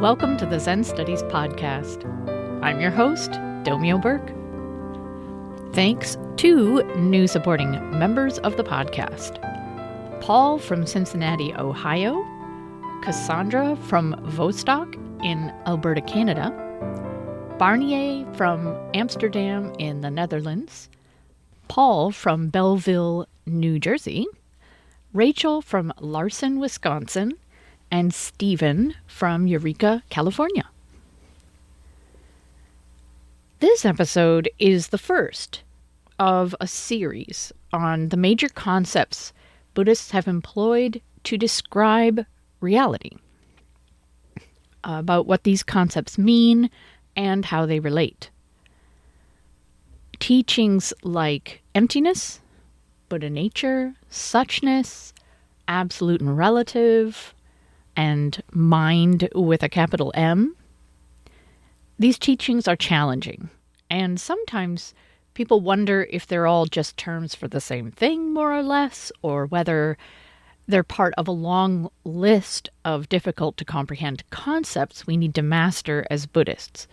Welcome to the Zen Studies Podcast. I'm your host, Domio Burke. Thanks to new supporting members of the podcast. Paul from Cincinnati, Ohio. Cassandra from Vostok in Alberta, Canada. Barnier from Amsterdam in the Netherlands. Paul from Belleville, New Jersey. Rachel from Larson, Wisconsin. And Stephen from Eureka, California. This episode is the first of a series on the major concepts Buddhists have employed to describe reality, about what these concepts mean and how they relate. Teachings like emptiness, Buddha nature, suchness, absolute and relative, and mind with a capital M. These teachings are challenging, and sometimes people wonder if they're all just terms for the same thing, more or less, or whether they're part of a long list of difficult to comprehend concepts we need to master as Buddhists.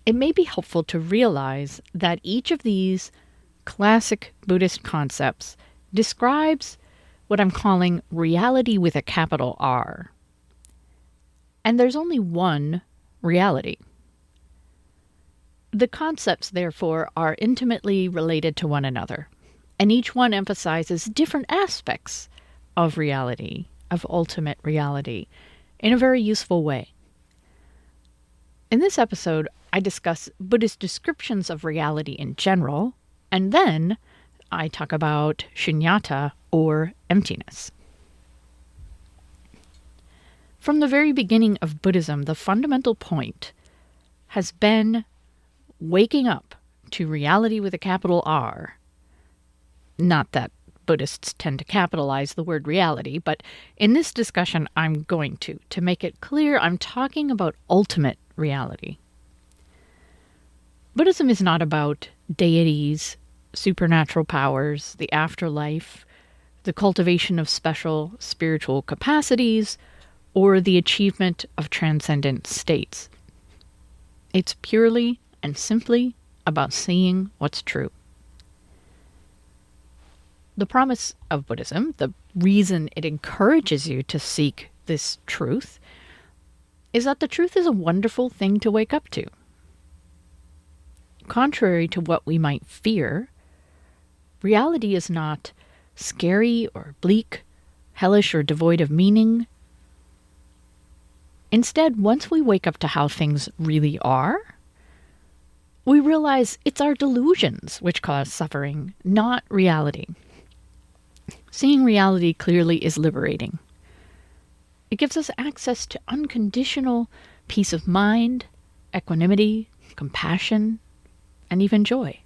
It may be helpful to realize that each of these classic Buddhist concepts describes what I'm calling reality with a capital R. And there's only one reality. The concepts, therefore, are intimately related to one another, and each one emphasizes different aspects of reality, of ultimate reality, in a very useful way. In this episode, I discuss Buddhist descriptions of reality in general, and then I talk about Sunyata, or emptiness. From the very beginning of Buddhism, the fundamental point has been waking up to reality with a capital R. Not that Buddhists tend to capitalize the word reality, but in this discussion I'm going to make it clear I'm talking about ultimate reality. Buddhism is not about deities, supernatural powers, the afterlife, the cultivation of special spiritual capacities, or the achievement of transcendent states. It's purely and simply about seeing what's true. The promise of Buddhism, the reason it encourages you to seek this truth, is that the truth is a wonderful thing to wake up to. Contrary to what we might fear, reality is not scary or bleak, hellish or devoid of meaning. Instead, once we wake up to how things really are, we realize it's our delusions which cause suffering, not reality. Seeing reality clearly is liberating. It gives us access to unconditional peace of mind, equanimity, compassion, and even joy.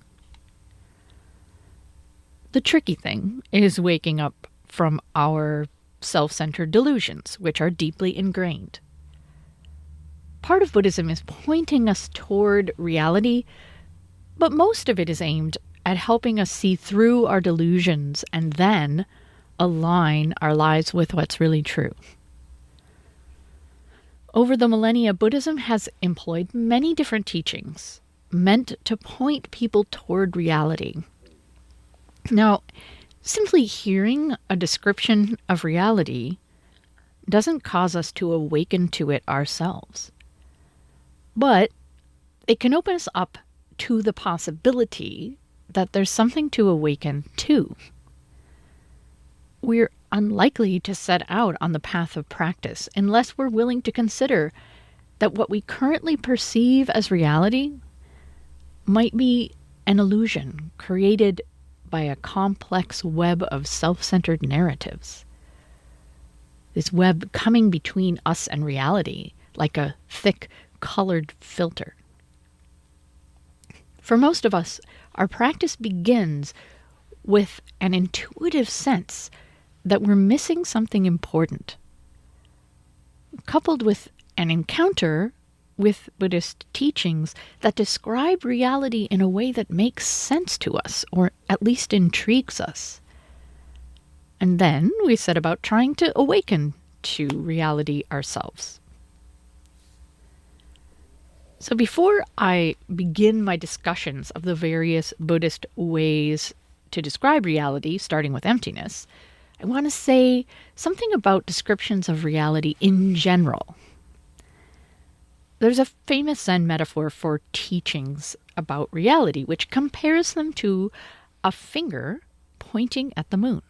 The tricky thing is waking up from our self-centered delusions, which are deeply ingrained. Part of Buddhism is pointing us toward reality, but most of it is aimed at helping us see through our delusions and then align our lives with what's really true. Over the millennia, Buddhism has employed many different teachings meant to point people toward reality. Now, simply hearing a description of reality doesn't cause us to awaken to it ourselves. But it can open us up to the possibility that there's something to awaken to. We're unlikely to set out on the path of practice unless we're willing to consider that what we currently perceive as reality might be an illusion created by a complex web of self-centered narratives. This web coming between us and reality like a thick, colored filter. For most of us, our practice begins with an intuitive sense that we're missing something important, coupled with an encounter with Buddhist teachings that describe reality in a way that makes sense to us, or at least intrigues us. And then we set about trying to awaken to reality ourselves. So before I begin my discussions of the various Buddhist ways to describe reality, starting with emptiness, I want to say something about descriptions of reality in general. There's a famous Zen metaphor for teachings about reality, which compares them to a finger pointing at the moon.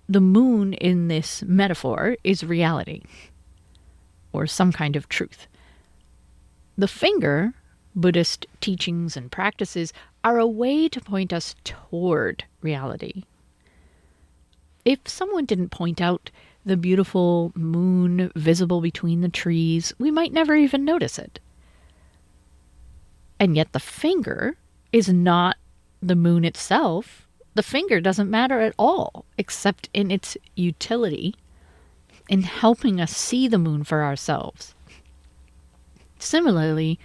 The moon in this metaphor is reality, or some kind of truth. The finger, Buddhist teachings and practices, are a way to point us toward reality. If someone didn't point out the beautiful moon visible between the trees, we might never even notice it. And yet the finger is not the moon itself. The finger doesn't matter at all, except in its utility in helping us see the moon for ourselves. Similarly,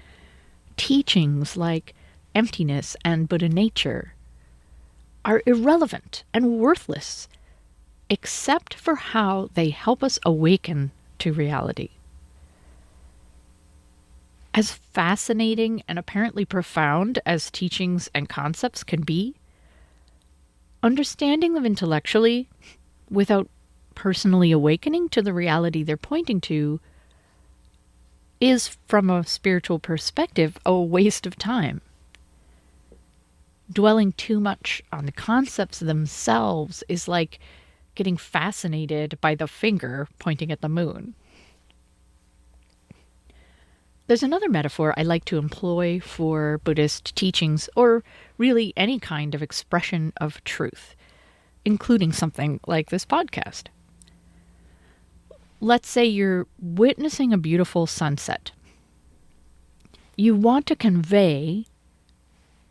teachings like emptiness and Buddha nature are irrelevant and worthless, except for how they help us awaken to reality. As fascinating and apparently profound as teachings and concepts can be, understanding them intellectually without personally awakening to the reality they're pointing to is, from a spiritual perspective, a waste of time. Dwelling too much on the concepts themselves is like getting fascinated by the finger pointing at the moon. There's another metaphor I like to employ for Buddhist teachings, or really any kind of expression of truth, including something like this podcast. Let's say you're witnessing a beautiful sunset. You want to convey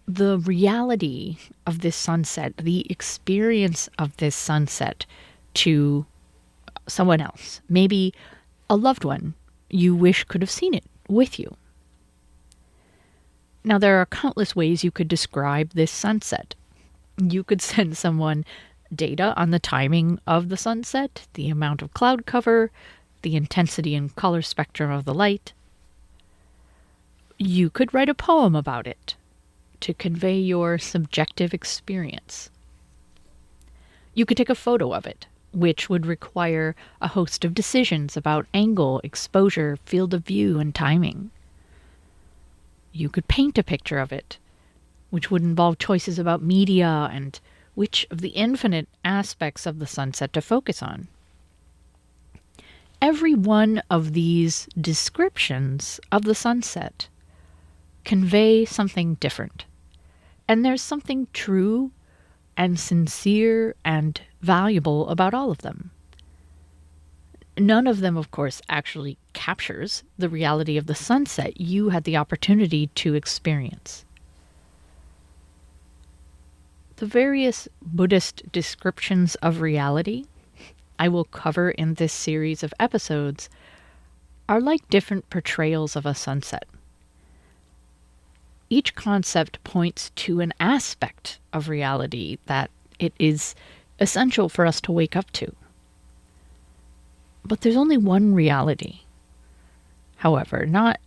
the reality of this sunset, the experience of this sunset to someone else, maybe a loved one you wish could have seen it with you. Now, there are countless ways you could describe this sunset. You could send someone data on the timing of the sunset, the amount of cloud cover, the intensity and color spectrum of the light. You could write a poem about it to convey your subjective experience. You could take a photo of it, which would require a host of decisions about angle, exposure, field of view, and timing. You could paint a picture of it, which would involve choices about media and which of the infinite aspects of the sunset to focus on. Every one of these descriptions of the sunset convey something different. And there's something true and sincere and valuable about all of them. None of them, of course, actually captures the reality of the sunset you had the opportunity to experience. The various Buddhist descriptions of reality I will cover in this series of episodes are like different portrayals of a sunset. Each concept points to an aspect of reality that it is essential for us to wake up to. But there's only one reality. However, not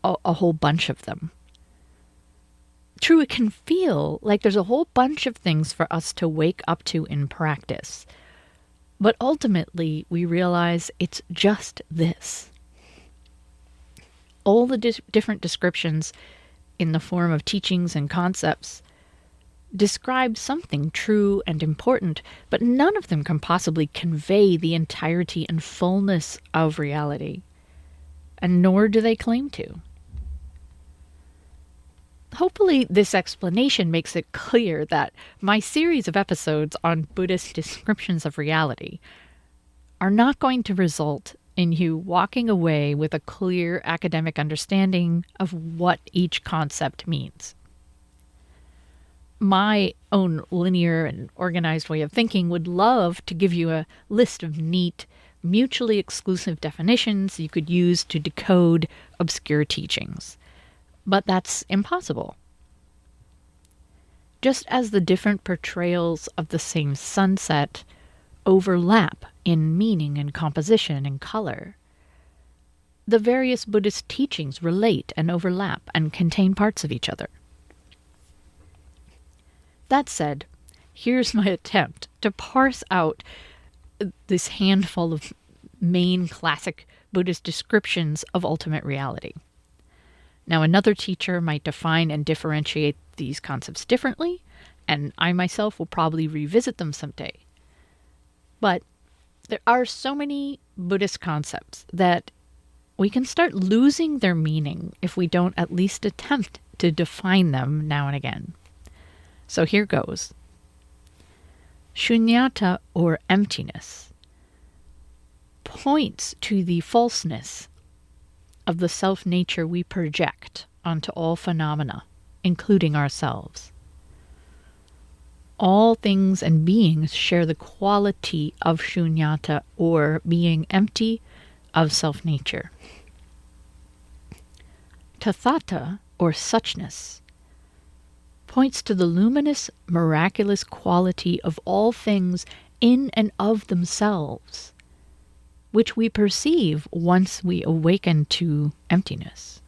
a whole bunch of them. True, it can feel like there's a whole bunch of things for us to wake up to in practice. But ultimately, we realize it's just this. All the different descriptions in the form of teachings and concepts describe something true and important, but none of them can possibly convey the entirety and fullness of reality, and nor do they claim to. Hopefully, this explanation makes it clear that my series of episodes on Buddhist descriptions of reality are not going to result in you walking away with a clear academic understanding of what each concept means. My own linear and organized way of thinking would love to give you a list of neat, mutually exclusive definitions you could use to decode obscure teachings. But that's impossible. Just as the different portrayals of the same sunset overlap in meaning and composition and color, the various Buddhist teachings relate and overlap and contain parts of each other. That said, here's my attempt to parse out this handful of main classic Buddhist descriptions of ultimate reality. Now, another teacher might define and differentiate these concepts differently, and I myself will probably revisit them someday. But there are so many Buddhist concepts that we can start losing their meaning if we don't at least attempt to define them now and again. So here goes. Sunyata, or emptiness, points to the falseness of the self-nature we project onto all phenomena, including ourselves. All things and beings share the quality of shunyata, or being empty of self-nature. Tathata, or suchness, points to the luminous, miraculous quality of all things in and of themselves, which we perceive once we awaken to emptiness.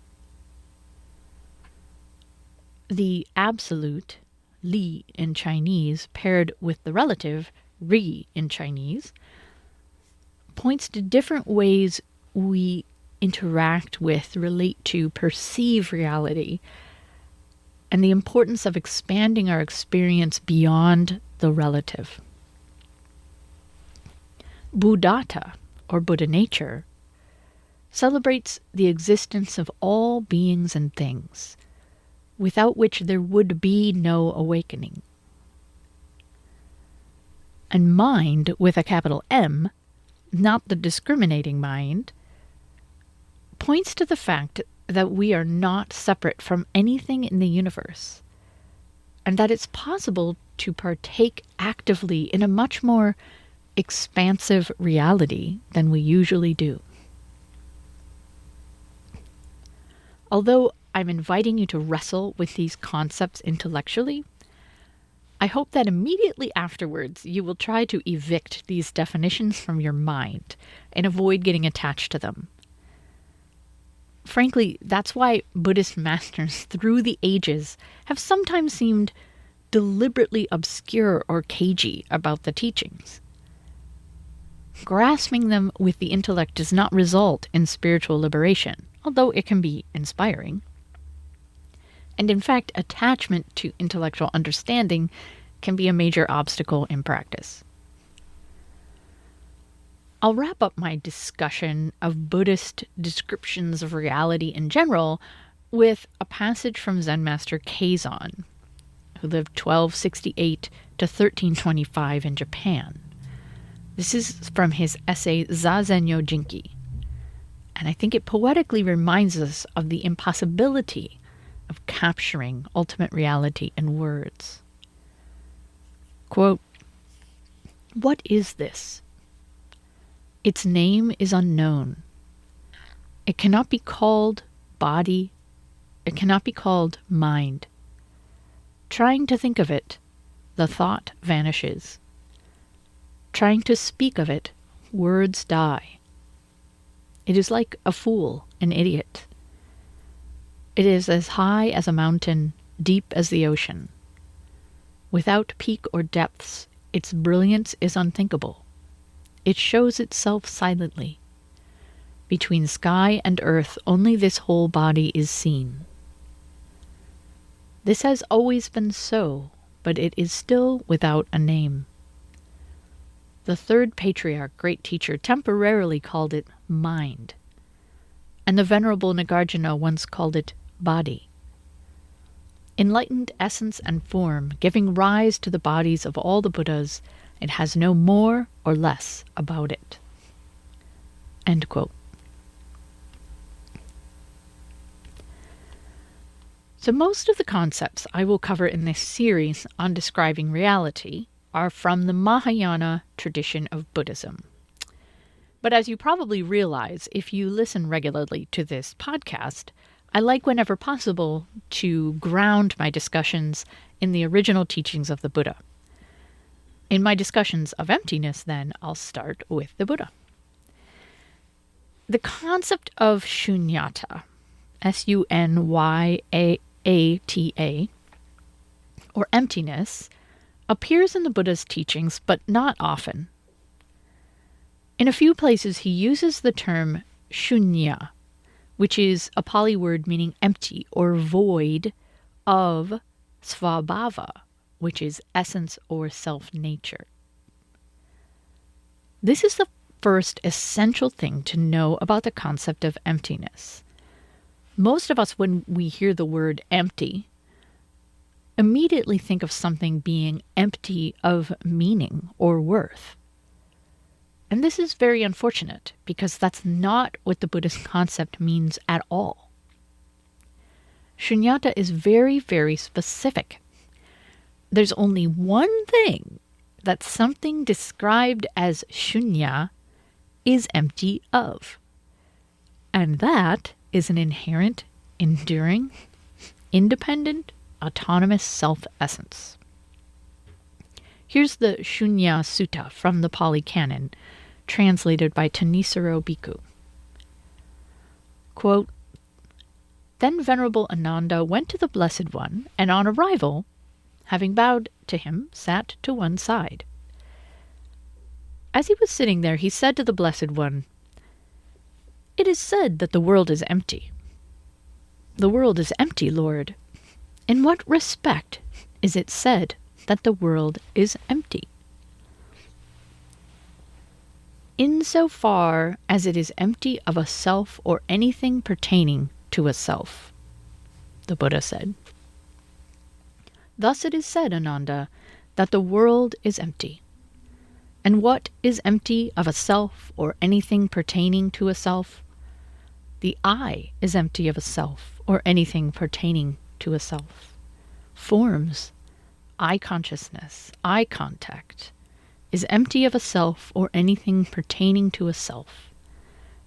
The absolute, li in Chinese, paired with the relative, ri in Chinese, points to different ways we interact with, relate to, perceive reality, and the importance of expanding our experience beyond the relative. Buddhata, or Buddha nature, celebrates the existence of all beings and things, without which there would be no awakening. And mind, with a capital M, not the discriminating mind, points to the fact that we are not separate from anything in the universe, and that it's possible to partake actively in a much more expansive reality than we usually do. Although I'm inviting you to wrestle with these concepts intellectually, I hope that immediately afterwards you will try to evict these definitions from your mind and avoid getting attached to them. Frankly, that's why Buddhist masters through the ages have sometimes seemed deliberately obscure or cagey about the teachings. Grasping them with the intellect does not result in spiritual liberation, although it can be inspiring. And in fact, attachment to intellectual understanding can be a major obstacle in practice. I'll wrap up my discussion of Buddhist descriptions of reality in general with a passage from Zen master Keizan, who lived 1268 to 1325 in Japan. This is from his essay Zazenyo Jinki, and I think it poetically reminds us of the impossibility of capturing ultimate reality in words. Quote, "What is this? Its name is unknown. It cannot be called body. It cannot be called mind. Trying to think of it, the thought vanishes. Trying to speak of it, words die. It is like a fool, an idiot. It is as high as a mountain, deep as the ocean. Without peak or depths, its brilliance is unthinkable. It shows itself silently. Between sky and earth, only this whole body is seen. This has always been so, but it is still without a name. The third patriarch, great teacher, temporarily called it mind, and the venerable Nagarjuna once called it body. Enlightened essence and form, giving rise to the bodies of all the Buddhas, it has no more or less about it." End quote. So most of the concepts I will cover in this series on describing reality are from the Mahayana tradition of Buddhism. But as you probably realize, if you listen regularly to this podcast, I like whenever possible to ground my discussions in the original teachings of the Buddha. In my discussions of emptiness, then, I'll start with the Buddha. The concept of Sunyata, Sunyata, or emptiness, appears in the Buddha's teachings, but not often. In a few places, he uses the term shunya, which is a Pali word meaning empty or void of svabhava, which is essence or self-nature. This is the first essential thing to know about the concept of emptiness. Most of us, when we hear the word empty, immediately think of something being empty of meaning or worth. And this is very unfortunate, because that's not what the Buddhist concept means at all. Sunyata is very, very specific. There's only one thing that something described as shunya is empty of. And that is an inherent, enduring, independent, autonomous self-essence. Here's the Shunya Sutta from the Pali Canon, translated by Tanisaro Bhikkhu. Quote, "Then Venerable Ananda went to the Blessed One, and on arrival, having bowed to him, sat to one side. As he was sitting there, he said to the Blessed One, 'It is said that the world is empty.' 'The world is empty, Lord. In what respect is it said that the world is empty?' 'Insofar as it is empty of a self or anything pertaining to a self,' the Buddha said. 'Thus it is said, Ananda, that the world is empty. And what is empty of a self or anything pertaining to a self? The I is empty of a self or anything pertaining to a self. Forms, eye consciousness, eye contact, is empty of a self or anything pertaining to a self.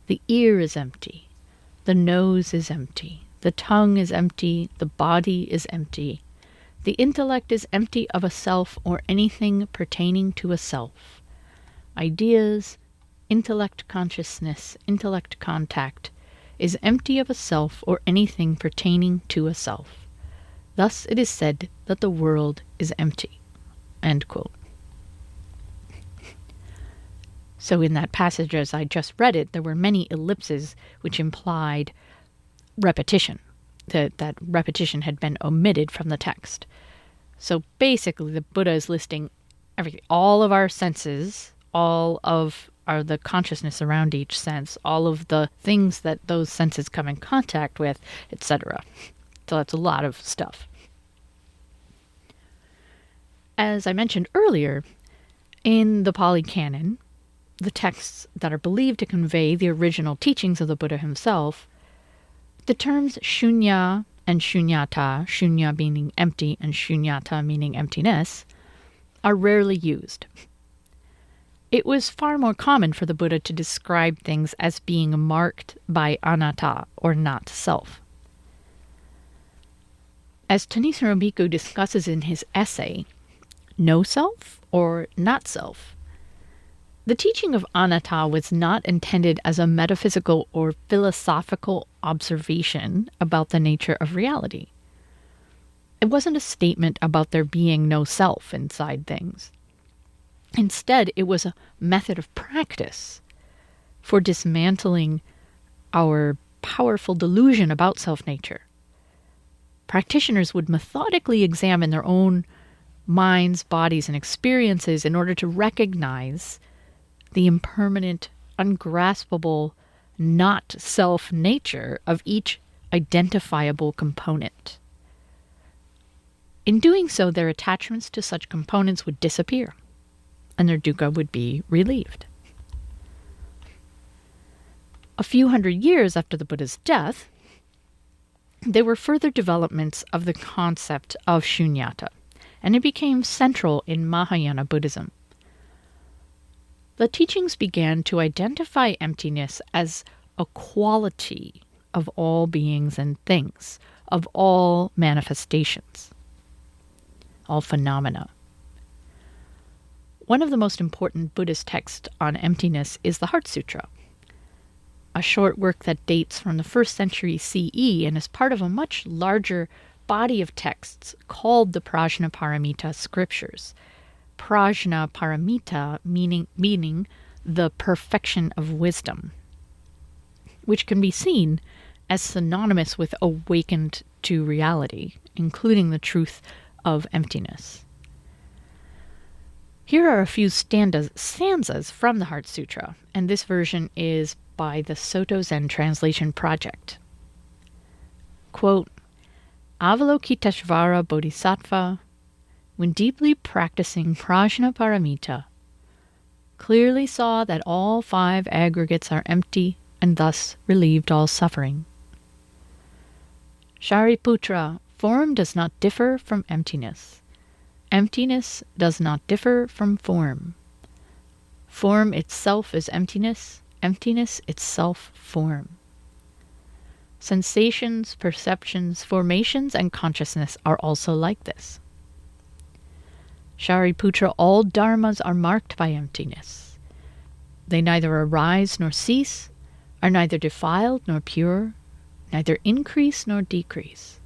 The ear is empty. The nose is empty. The tongue is empty. The body is empty. The intellect is empty of a self or anything pertaining to a self. Ideas, intellect consciousness, intellect contact, is empty of a self or anything pertaining to a self. Thus it is said that the world is empty." End quote. So in that passage, as I just read it, there were many ellipses which implied repetition, that repetition had been omitted from the text. So basically, the Buddha is listing everything, all of our senses, all of the consciousness around each sense, all of the things that those senses come in contact with, etc. So that's a lot of stuff. As I mentioned earlier, in the Pali Canon, the texts that are believed to convey the original teachings of the Buddha himself, the terms shunya and shunyata, shunya meaning empty and shunyata meaning emptiness, are rarely used. It was far more common for the Buddha to describe things as being marked by anatta, or not self. As Tanisaro Bhikkhu discusses in his essay, No Self or Not Self, the teaching of anatta was not intended as a metaphysical or philosophical observation about the nature of reality. It wasn't a statement about there being no self inside things. Instead, it was a method of practice for dismantling our powerful delusion about self-nature. Practitioners would methodically examine their own minds, bodies, and experiences in order to recognize the impermanent, ungraspable, not self-nature of each identifiable component. In doing so, their attachments to such components would disappear, and their dukkha would be relieved. A few hundred years after the Buddha's death, there were further developments of the concept of shunyata, and it became central in Mahayana Buddhism. The teachings began to identify emptiness as a quality of all beings and things, of all manifestations, all phenomena. One of the most important Buddhist texts on emptiness is the Heart Sutra. a short work that dates from the 1st century CE and is part of a much larger body of texts called the Prajnaparamita scriptures. Prajnaparamita meaning the perfection of wisdom, which can be seen as synonymous with awakened to reality, including the truth of emptiness. Here are a few stanzas from the Heart Sutra, and this version is by the Soto Zen Translation Project. Quote, Avalokiteshvara Bodhisattva, when deeply practicing Prajnaparamita, clearly saw that all 5 aggregates are empty and thus relieved all suffering. Shariputra, form does not differ from emptiness. Emptiness does not differ from form. Form itself is emptiness, emptiness itself form. Sensations, perceptions, formations, and consciousness are also like this. Shariputra, all dharmas are marked by emptiness. They neither arise nor cease, are neither defiled nor pure, neither increase nor decrease.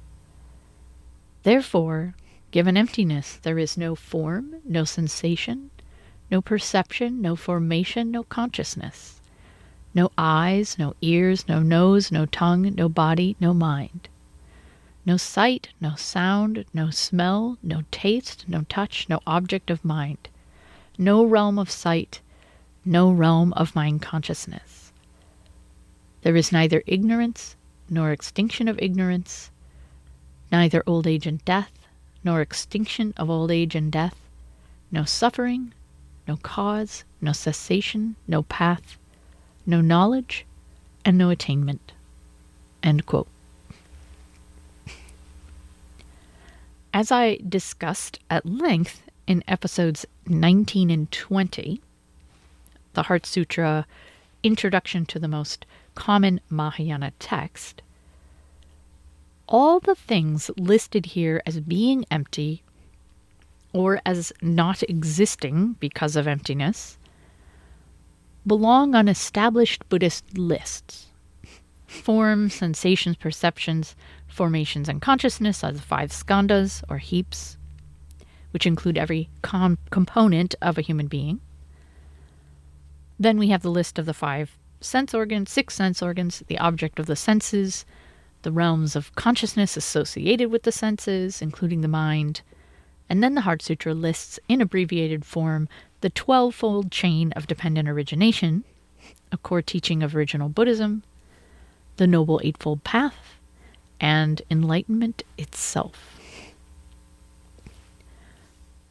Therefore, given emptiness, there is no form, no sensation, no perception, no formation, no consciousness, no eyes, no ears, no nose, no tongue, no body, no mind, no sight, no sound, no smell, no taste, no touch, no object of mind, no realm of sight, no realm of mind consciousness. There is neither ignorance nor extinction of ignorance, neither old age and death, nor extinction of old age and death, no suffering, no cause, no cessation, no path, no knowledge, and no attainment. End quote. As I discussed at length in episodes 19 and 20, the Heart Sutra, Introduction to the Most Common Mahayana Text, all the things listed here as being empty or as not existing because of emptiness belong on established Buddhist lists. Form, sensations, perceptions, formations, and consciousness are the 5 skandhas or heaps, which include every component of a human being. Then we have the list of the 5 sense organs, 6 sense organs, the object of the senses, the realms of consciousness associated with the senses, including the mind, and then the Heart Sutra lists in abbreviated form the 12-fold chain of dependent origination, a core teaching of original Buddhism, the Noble Eightfold Path, and enlightenment itself.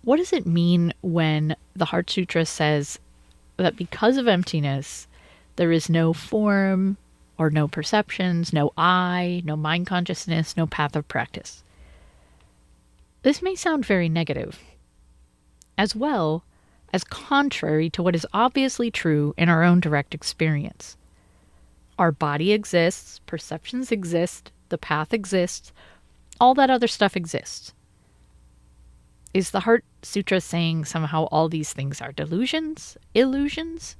What does it mean when the Heart Sutra says that because of emptiness, there is no form, or no perceptions, no I, no mind consciousness, no path of practice? This may sound very negative, as well as contrary to what is obviously true in our own direct experience. Our body exists, perceptions exist, the path exists, all that other stuff exists. Is the Heart Sutra saying somehow all these things are delusions, illusions?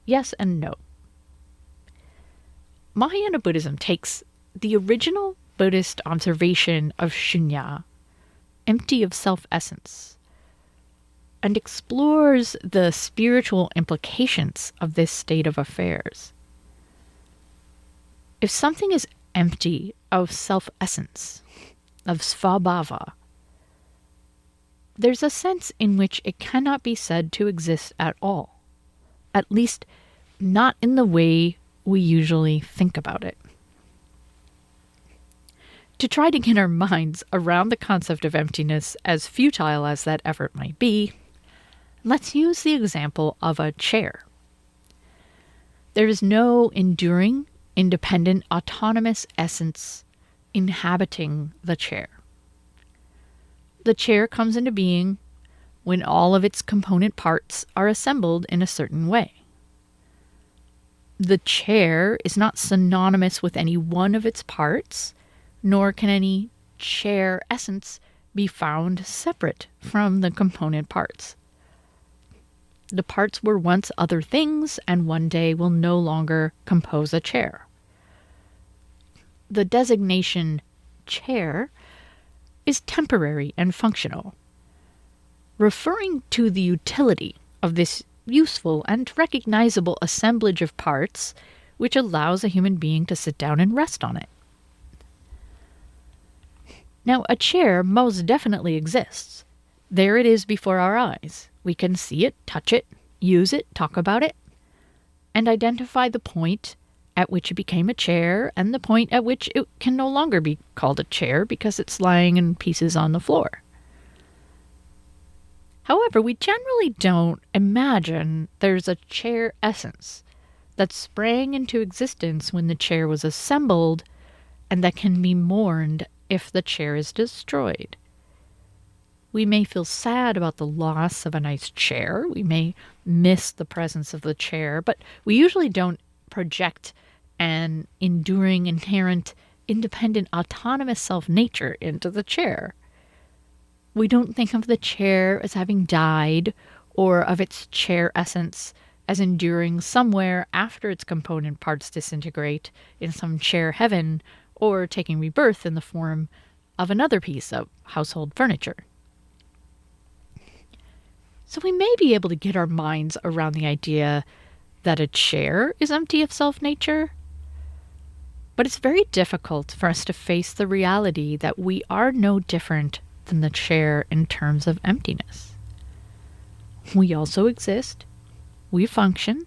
Yes and no. Mahayana Buddhism takes the original Buddhist observation of shunya, empty of self-essence, and explores the spiritual implications of this state of affairs. If something is empty of self-essence, of svabhava, there's a sense in which it cannot be said to exist at all, at least not in the way we usually think about it. To try to get our minds around the concept of emptiness, as futile as that effort might be, let's use the example of a chair. There is no enduring, independent, autonomous essence inhabiting the chair. The chair comes into being when all of its component parts are assembled in a certain way. The chair is not synonymous with any one of its parts, nor can any chair essence be found separate from the component parts. The parts were once other things and one day will no longer compose a chair. The designation chair is temporary and functional, referring to the utility of this useful and recognizable assemblage of parts which allows a human being to sit down and rest on it. Now, a chair most definitely exists. There it is before our eyes. We can see it, touch it, use it, talk about it, and identify the point at which it became a chair and the point at which it can no longer be called a chair because it's lying in pieces on the floor. However, we generally don't imagine there's a chair essence that sprang into existence when the chair was assembled and that can be mourned if the chair is destroyed. We may feel sad about the loss of a nice chair. We may miss the presence of the chair, but we usually don't project an enduring, inherent, independent, autonomous self-nature into the chair. We don't think of the chair as having died or of its chair essence as enduring somewhere after its component parts disintegrate in some chair heaven or taking rebirth in the form of another piece of household furniture. So we may be able to get our minds around the idea that a chair is empty of self-nature, but it's very difficult for us to face the reality that we are no different than the chair in terms of emptiness. We also exist. We function.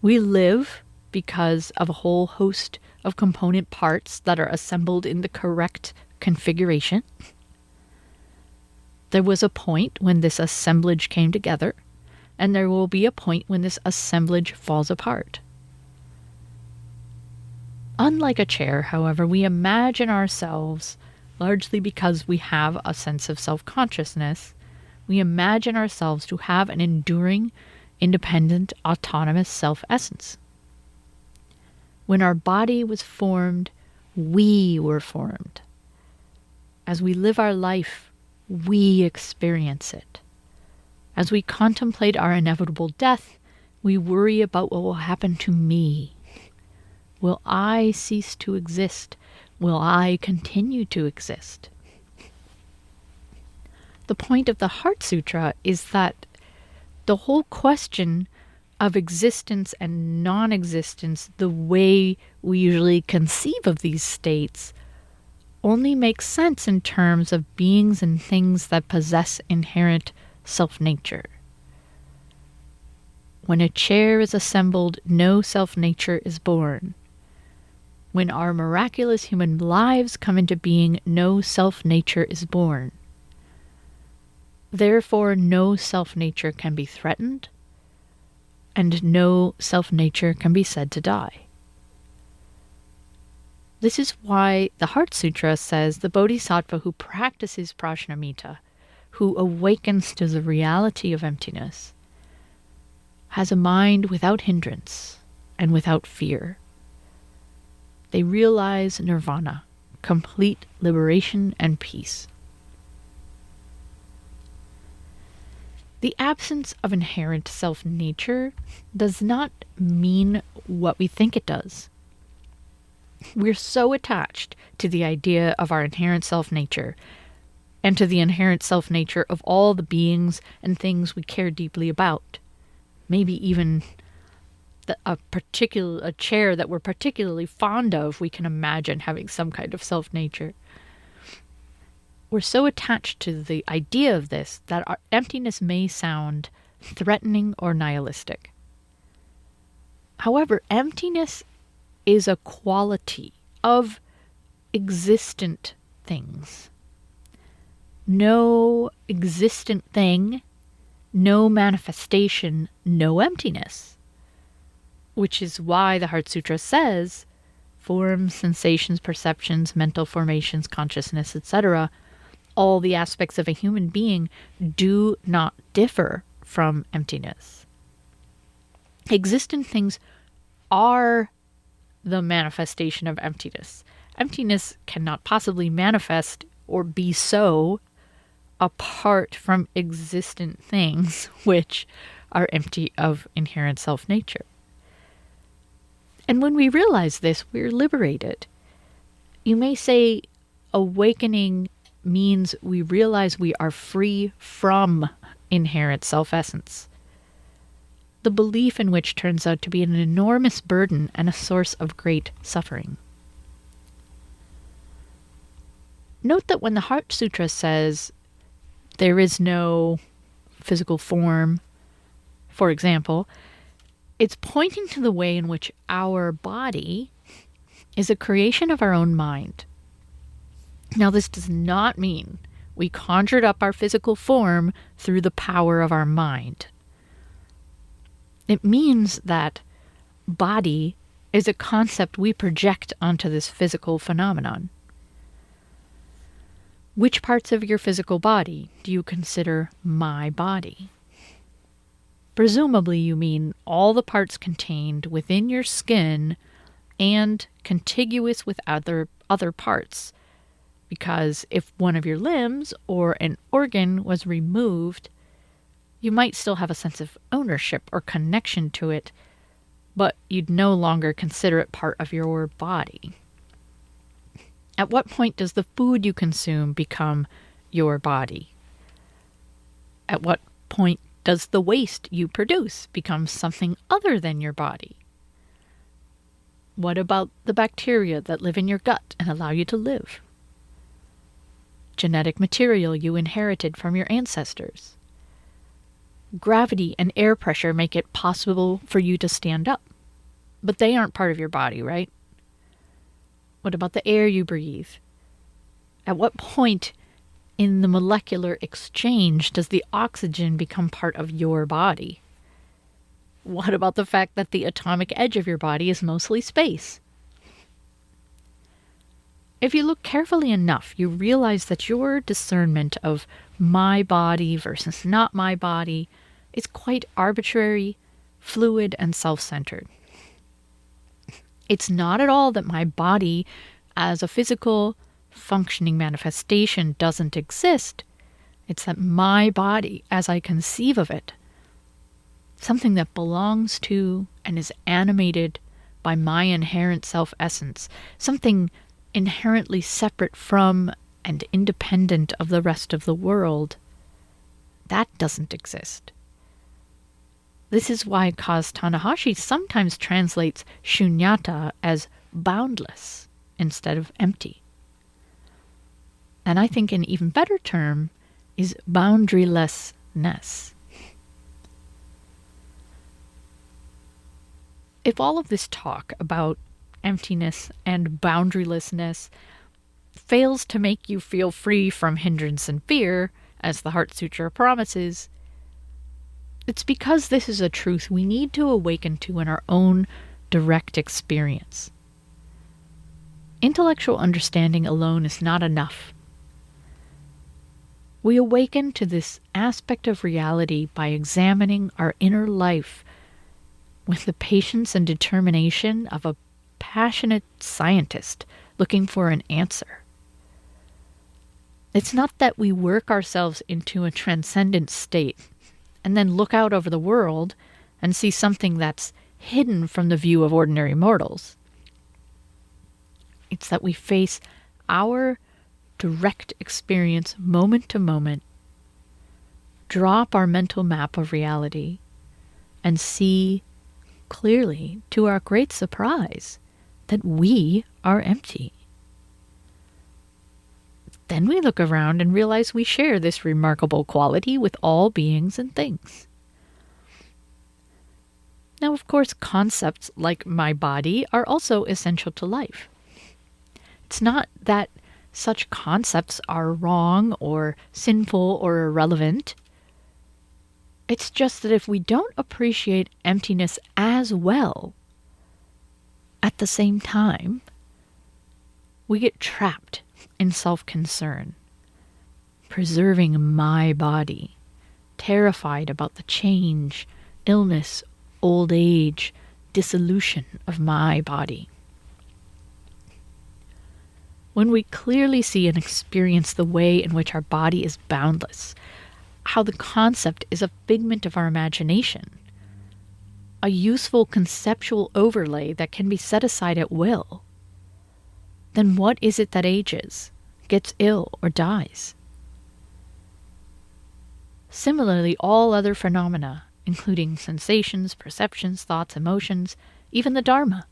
We live because of a whole host of component parts that are assembled in the correct configuration. There was a point when this assemblage came together, and there will be a point when this assemblage falls apart. Unlike a chair, however, we imagine ourselves, largely because we have a sense of self-consciousness, we imagine ourselves to have an enduring, independent, autonomous self-essence. When our body was formed, we were formed. As we live our life, we experience it. As we contemplate our inevitable death, we worry about what will happen to me. Will I cease to exist? Will I continue to exist? The point of the Heart Sutra is that the whole question of existence and non-existence, the way we usually conceive of these states, only makes sense in terms of beings and things that possess inherent self-nature. When a chair is assembled, no self-nature is born. When our miraculous human lives come into being, no self-nature is born. Therefore, no self-nature can be threatened, and no self-nature can be said to die. This is why the Heart Sutra says the bodhisattva who practices prajnamita, who awakens to the reality of emptiness, has a mind without hindrance and without fear. They realize nirvana, complete liberation and peace. The absence of inherent self-nature does not mean what we think it does. We're so attached to the idea of our inherent self-nature and to the inherent self-nature of all the beings and things we care deeply about. Maybe even a chair that we're particularly fond of, we can imagine having some kind of self-nature. We're so attached to the idea of this that our emptiness may sound threatening or nihilistic. However, emptiness is a quality of existent things. No existent thing, no manifestation, no emptiness. Which is why the Heart Sutra says forms, sensations, perceptions, mental formations, consciousness, etc., all the aspects of a human being do not differ from emptiness. Existent things are the manifestation of emptiness. Emptiness cannot possibly manifest or be so apart from existent things, which are empty of inherent self-nature. And when we realize this, we're liberated. You may say awakening means we realize we are free from inherent self-essence, the belief in which turns out to be an enormous burden and a source of great suffering. Note that when the Heart Sutra says there is no physical form, for example, it's pointing to the way in which our body is a creation of our own mind. Now, this does not mean we conjured up our physical form through the power of our mind. It means that body is a concept we project onto this physical phenomenon. Which parts of your physical body do you consider my body? Presumably you mean all the parts contained within your skin and contiguous with other parts. Because if one of your limbs or an organ was removed, you might still have a sense of ownership or connection to it, but you'd no longer consider it part of your body. At what point does the food you consume become your body? At what point does the waste you produce become something other than your body? What about the bacteria that live in your gut and allow you to live? Genetic material you inherited from your ancestors? Gravity and air pressure make it possible for you to stand up, but they aren't part of your body, right? What about the air you breathe? At what point in the molecular exchange does the oxygen become part of your body? What about the fact that the atomic edge of your body is mostly space? If you look carefully enough, you realize that your discernment of my body versus not my body is quite arbitrary, fluid, and self-centered. It's not at all that my body as a physical functioning manifestation doesn't exist. It's that my body, as I conceive of it, something that belongs to and is animated by my inherent self-essence, something inherently separate from and independent of the rest of the world, that doesn't exist. This is why Kaz Tanahashi sometimes translates Sunyata as boundless instead of empty. And I think an even better term is boundarylessness. If all of this talk about emptiness and boundarylessness fails to make you feel free from hindrance and fear, as the Heart Sutra promises, it's because this is a truth we need to awaken to in our own direct experience. Intellectual understanding alone is not enough. We awaken to this aspect of reality by examining our inner life with the patience and determination of a passionate scientist looking for an answer. It's not that we work ourselves into a transcendent state and then look out over the world and see something that's hidden from the view of ordinary mortals. It's that we face our direct experience moment to moment, drop our mental map of reality, and see clearly, to our great surprise, that we are empty. Then we look around and realize we share this remarkable quality with all beings and things. Now, of course, concepts like my body are also essential to life. It's not that such concepts are wrong or sinful or irrelevant. It's just that if we don't appreciate emptiness as well at the same time, we get trapped in self-concern, preserving my body, terrified about the change, illness, old age, dissolution of my body. When we clearly see and experience the way in which our body is boundless, how the concept is a figment of our imagination, a useful conceptual overlay that can be set aside at will, then what is it that ages, gets ill, or dies? Similarly, all other phenomena, including sensations, perceptions, thoughts, emotions, even the Dharma,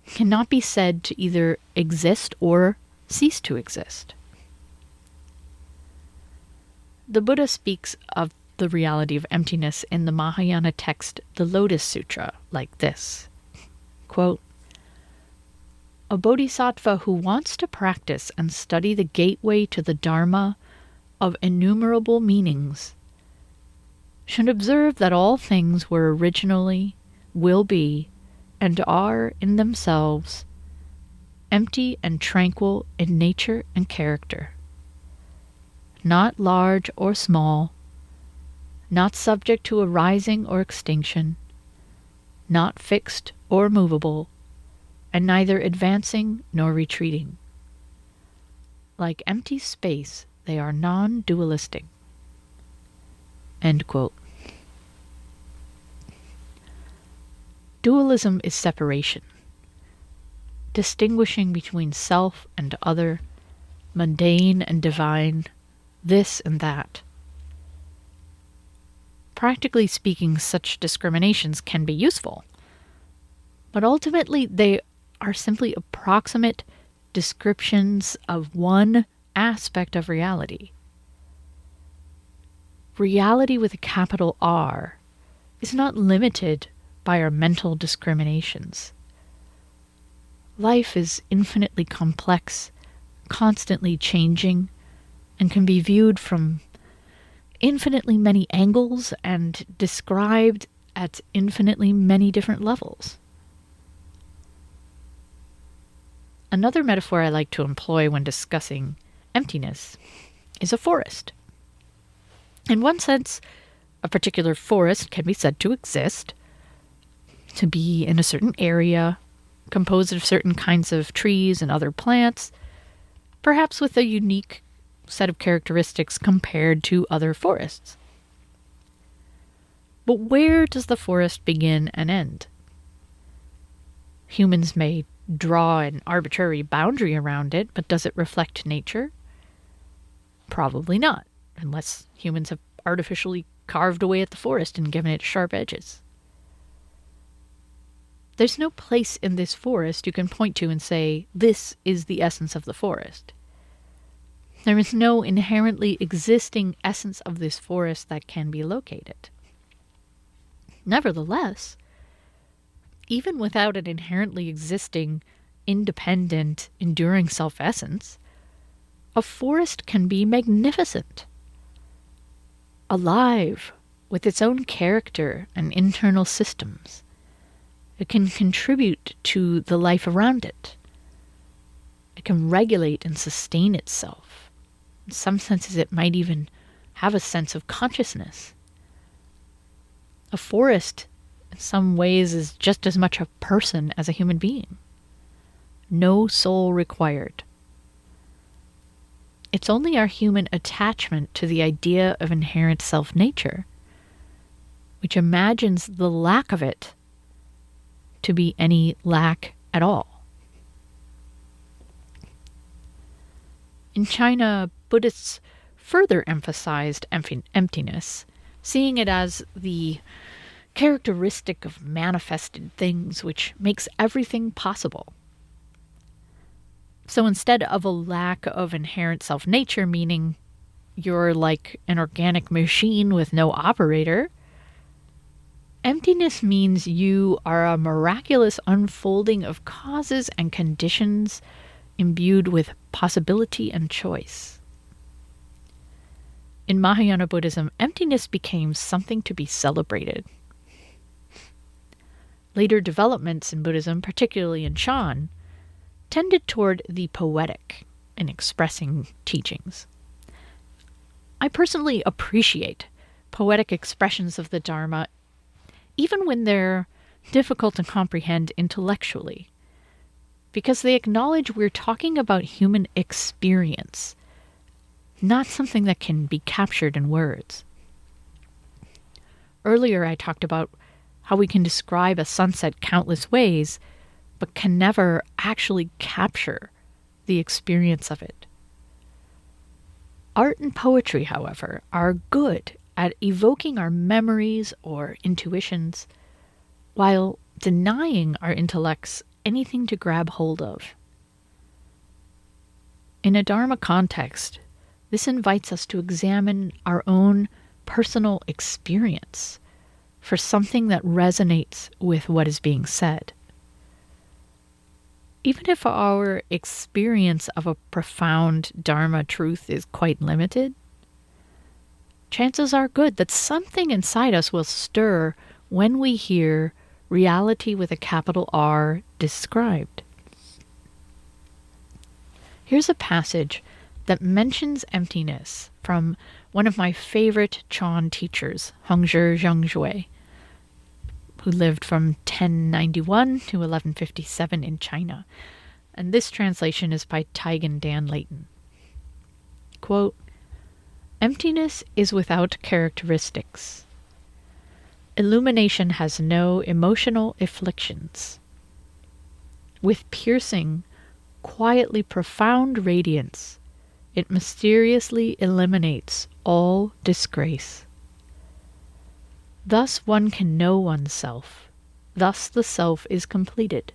cannot be said to either exist or cease to exist. The Buddha speaks of the reality of emptiness in the Mahayana text, the Lotus Sutra, like this, quote, "A bodhisattva who wants to practice and study the gateway to the Dharma of innumerable meanings should observe that all things were originally, will be, and are in themselves empty and tranquil in nature and character, not large or small, not subject to arising or extinction, not fixed or movable, and neither advancing nor retreating. Like empty space, they are non-dualistic." End quote. Dualism is separation, distinguishing between self and other, mundane and divine, this and that. Practically speaking, such discriminations can be useful, but ultimately they are simply approximate descriptions of one aspect of reality. Reality with a capital R is not limited by our mental discriminations. Life is infinitely complex, constantly changing, and can be viewed from infinitely many angles and described at infinitely many different levels. Another metaphor I like to employ when discussing emptiness is a forest. In one sense, a particular forest can be said to exist, to be in a certain area, composed of certain kinds of trees and other plants, perhaps with a unique set of characteristics compared to other forests. But where does the forest begin and end? Humans may draw an arbitrary boundary around it, but does it reflect nature? Probably not, unless humans have artificially carved away at the forest and given it sharp edges. There's no place in this forest you can point to and say, this is the essence of the forest. There is no inherently existing essence of this forest that can be located. Nevertheless, even without an inherently existing, independent, enduring self-essence, a forest can be magnificent, alive with its own character and internal systems. It can contribute to the life around it. It can regulate and sustain itself. In some senses, it might even have a sense of consciousness. A forest, in some ways, is just as much a person as a human being. No soul required. It's only our human attachment to the idea of inherent self-nature, which imagines the lack of it to be any lack at all. In China, Buddhists further emphasized emptiness, seeing it as the characteristic of manifested things which makes everything possible. So instead of a lack of inherent self-nature, meaning you're like an organic machine with no operator, emptiness means you are a miraculous unfolding of causes and conditions imbued with possibility and choice. In Mahayana Buddhism, emptiness became something to be celebrated. Later developments in Buddhism, particularly in Chan, tended toward the poetic in expressing teachings. I personally appreciate poetic expressions of the Dharma, even when they're difficult to comprehend intellectually, because they acknowledge we're talking about human experience, not something that can be captured in words. Earlier, I talked about how we can describe a sunset countless ways, but can never actually capture the experience of it. Art and poetry, however, are good at evoking our memories or intuitions while denying our intellects anything to grab hold of. In a Dharma context, this invites us to examine our own personal experience for something that resonates with what is being said. Even if our experience of a profound Dharma truth is quite limited, chances are good that something inside us will stir when we hear reality with a capital R described. Here's a passage that mentions emptiness from one of my favorite Chan teachers, Hongzhi Zhengzhui, who lived from 1091 to 1157 in China. And this translation is by Taigen Dan Leighton. Quote, "Emptiness is without characteristics. Illumination has no emotional afflictions. With piercing, quietly profound radiance, it mysteriously eliminates all disgrace. Thus one can know oneself. Thus the self is completed.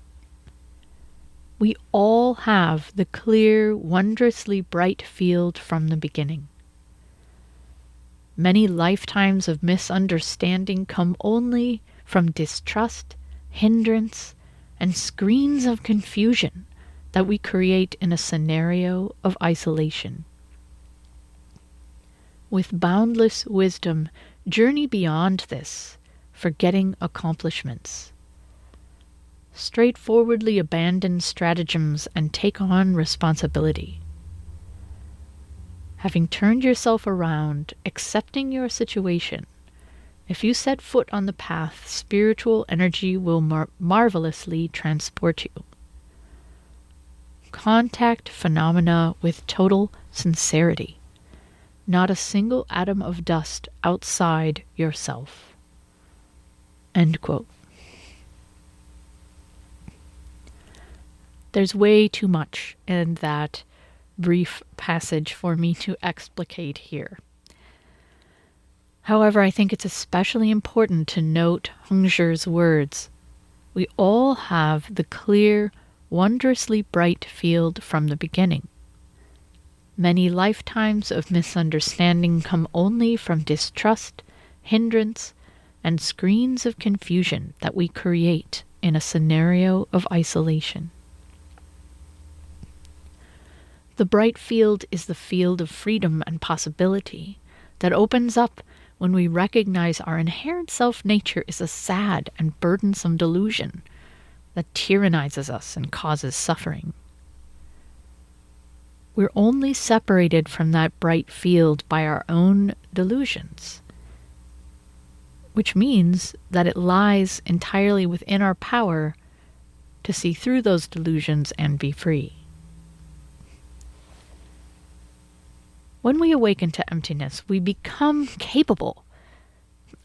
We all have the clear, wondrously bright field from the beginning. Many lifetimes of misunderstanding come only from distrust, hindrance, and screens of confusion that we create in a scenario of isolation. With boundless wisdom, journey beyond this, forgetting accomplishments. Straightforwardly abandon stratagems and take on responsibility. Having turned yourself around, accepting your situation, if you set foot on the path, spiritual energy will marvelously transport you. Contact phenomena with total sincerity. Not a single atom of dust outside yourself." End quote. There's way too much in that brief passage for me to explicate here. However, I think it's especially important to note Hongzhi's words. We all have the clear, wondrously bright field from the beginning. Many lifetimes of misunderstanding come only from distrust, hindrance, and screens of confusion that we create in a scenario of isolation. The bright field is the field of freedom and possibility that opens up when we recognize our inherent self-nature is a sad and burdensome delusion that tyrannizes us and causes suffering. We're only separated from that bright field by our own delusions, which means that it lies entirely within our power to see through those delusions and be free. When we awaken to emptiness, we become capable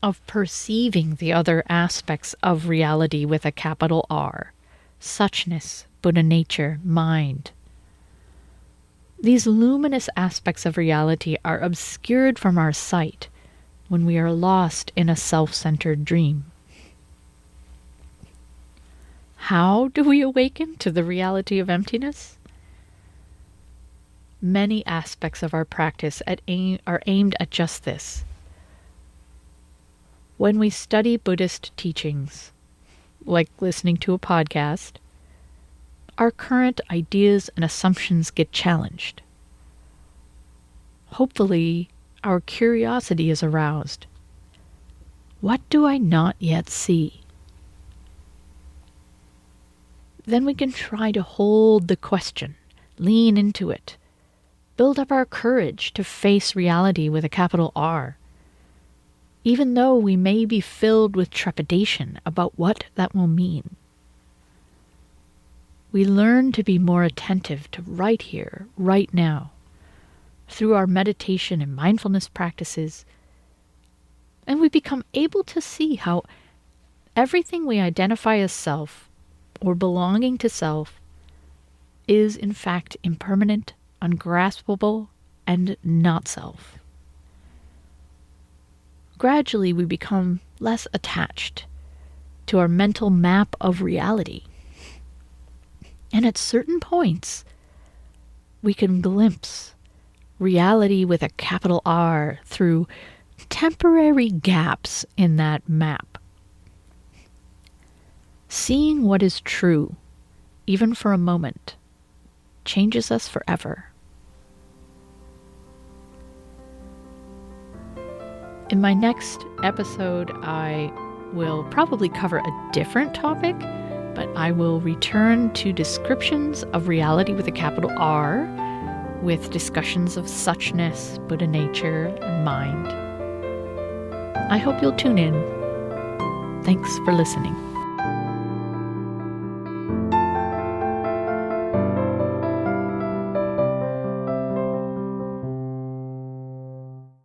of perceiving the other aspects of reality with a capital R: Suchness, Buddha nature, mind. These luminous aspects of reality are obscured from our sight when we are lost in a self-centered dream. How do we awaken to the reality of emptiness? Many aspects of our practice are aimed at just this. When we study Buddhist teachings, like listening to a podcast, our current ideas and assumptions get challenged. Hopefully, our curiosity is aroused. What do I not yet see? Then we can try to hold the question, lean into it, build up our courage to face reality with a capital R, even though we may be filled with trepidation about what that will mean. We learn to be more attentive to right here, right now, through our meditation and mindfulness practices. And we become able to see how everything we identify as self or belonging to self is in fact impermanent, ungraspable, and not self. Gradually, we become less attached to our mental map of reality. And at certain points, we can glimpse reality with a capital R through temporary gaps in that map. Seeing what is true, even for a moment, changes us forever. In my next episode, I will probably cover a different topic, but I will return to descriptions of reality with a capital R, with discussions of suchness, Buddha nature, and mind. I hope you'll tune in. Thanks for listening.